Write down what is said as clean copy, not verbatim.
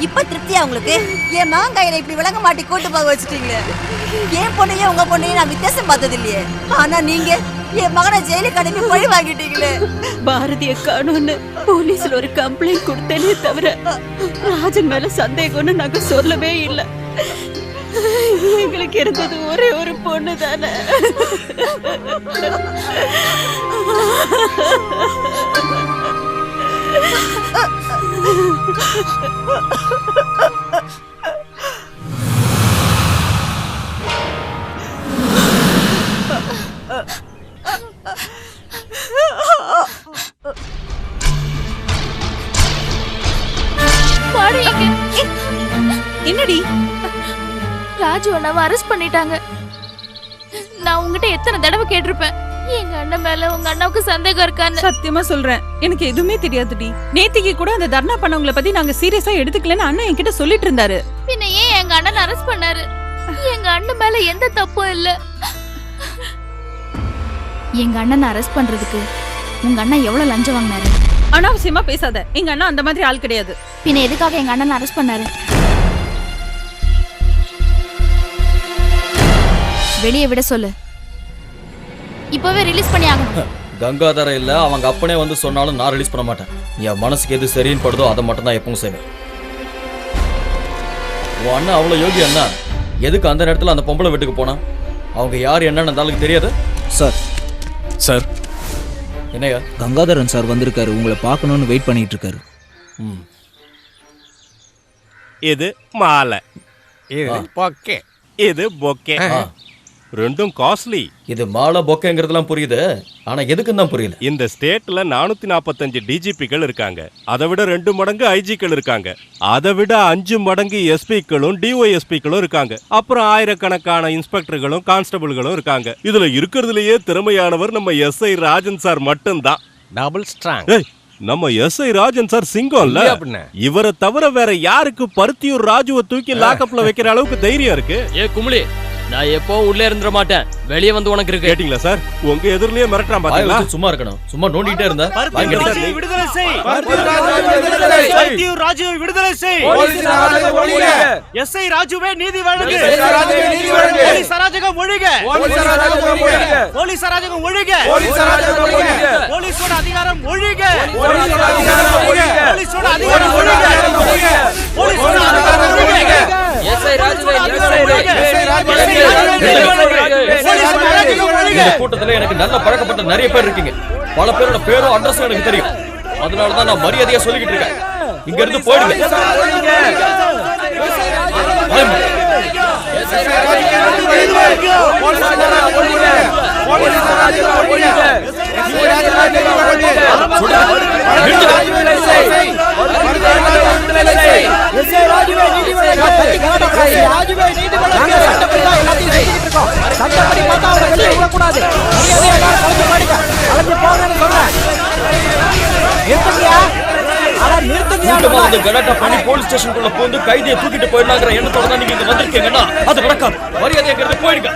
இப்ப திருப்தியா உங்களுக்கு? என் மகன் கையில இப்படி விளங்க மாட்டி கூட்டு போக வச்சுட்டீங்களே. என் பொண்ணையும் உங்க பொண்ணையும் நான் வித்தியாசம் பார்த்தது இல்லையே. ஆனா நீங்க என் மகனை ஜெயிலுக்கு அனுப்பி பழி வாங்கிட்டீங்களே. பாரதிய காணோன்னு போலீஸ்ல ஒரு கம்ப்ளைண்ட் கொடுத்தேனே தவிர ராஜன் மேல சந்தேகம்னு நாங்க சொல்லவே இல்லை. எங்களுக்கு இருந்தது ஒரே ஒரு பொண்ணு தானே. என்னடி ராஜு அண்ணாவை அரெஸ்ட் பண்ணிட்டாங்க. நான் உங்ககிட்ட எத்தனை தடவை கேட்டிருப்பேன் எங்க அண்ணன் மேல உங்க அண்ணாவுக்கு சந்தேகம் இருக்கான்னு. சத்தியமா சொல்றேன், எனக்கு எதுவுமே தெரியாதுடி. நேத்திக்கு கூட அந்த தர்ணா பண்ணவங்கள பத்தி நாங்க சீரியஸா எடுத்துக்கலன்னு அண்ணன் என்கிட்ட சொல்லிட்டு இருந்தாரு. பின்ன ஏன் எங்க அண்ணன் அரெஸ்ட் பண்ணாரு? எங்க அண்ணன் மேல எந்த தப்பும் இல்ல. எங்க அண்ணன் அரெஸ்ட் பண்றதுக்கு உங்க அண்ணன் எவ்வளவு லஞ்சம் வாங்கினாரு? அனாவசியமா பேசாத. எங்க அண்ணா அந்த மாதிரி ஆள் கிடையாது. பின்ன எதுக்காக எங்க அண்ணன் அரெஸ்ட் பண்ணாரு? வெளியே விட சொல்லு. இப்பவே ரிலீஸ் பண்ணி ஆகணும். கங்காதர இல்ல அவங்க அப்பனே வந்து சொன்னாலும் நான் ரிலீஸ் பண்ண மாட்டேன். என் மனசுக்கு எது சரின்னு படுதோ அதை மட்டும் தான் எப்பவும் செய்வேன். உன் அண்ணன் அவ்வளவு யோகி அண்ணா எதுக்கு அந்த நேரத்தில் அந்த பொம்பளை வீட்டுக்கு போனா? அவங்க யார் என்னன்னு அந்த ஆளுக்கு தெரியாது. சார் சார் என்னையா? கங்காதரன் சார் வந்திருக்காரு, உங்களை பார்க்கணும்னு வெயிட் பண்ணிட்டு இருக்காரு. இது மாலை, இது பொக்கே, இது பொக்கே. ரெண்டும் காஸ்ட்லி. இது மாலை பொக்கேங்கிறதுலாம் புரியுது, ஆனா எதுக்குன்னு தான் புரியல. இந்த ஸ்டேட்ல 445 டிஜிபிக்கள் இருக்காங்க. அதை விட 2 மடங்கு ஐஜிக்கள் இருக்காங்க. அதை விட 5 மடங்கு எஸ்பிக்களும் டிஒஎஸ்பிக்களும் இருக்காங்க. அப்புறம் ஆயிரக்கணக்கான இன்ஸ்பெக்டர்களும் கான்ஸ்டபிள்களும் இருக்காங்க. இதுல இருக்கிறதுலயே திறமையானவர் நம்ம எஸ்ஐ ராஜன் சார் மட்டும்தான். Double strong. நம்ம எஸ்ஐ ராஜன் சார் சிங்கம்ல. இவரை தவிர வேற யாருக்கு பருத்தியூர் ராஜுவை தூக்கி லாக்கப்ல வைக்கிற அளவுக்கு தைரியம் இருக்கு? ஏ குமுளி, நான் எப்போ உள்ளே இருந்துட மாட்டேன். வெளியே வந்து உனக்கு இருக்கு. கேட்டிங்களா சார்? உங்க எதிரிலேயே மிரட்டறான் பாத்தீங்களா? சும்மா இருக்கணும். சும்மா நோண்டிட்டே இருந்தா விடுதலை செய். பருத்தியூர் ராஜுவை விடுதலை செய். எஸ்ஐ ராஜுவே நீதி வழங்கு. போலீஸ் அராஜகம் ஒழிக. போலீஸ் அராஜகம் ஒழிக. போலீஸோட அதிகாரம் ஒழிக. போலீஸோட அதிகாரம் ஒழிக. போலீஸோட அதிகாரம் ஒழிக. எஸ்ஐ ராஜுவே கூட்டத்துல எனக்கு நல்ல பழக்கப்பட்ட நிறைய பேர் இருக்கீங்க. பல பேரோட பேரும் அட்ரஸும் எனக்கு தெரியும். அதனாலதான் நான் மரியாதையா சொல்லிக்கிட்டு இருக்கேன். இங்க இருந்து போயிடுங்க. கலாட்டா பண்ணி போலீஸ் ஸ்டேஷனுக்குள்ள போந்து கைதியை தூக்கிட்டு போயிடலாங்கிற எண்ணத்தோட தான் நீங்க இங்க வந்திருக்கீங்கன்னா அது நடக்காது. மரியாதையா போயிடுங்க.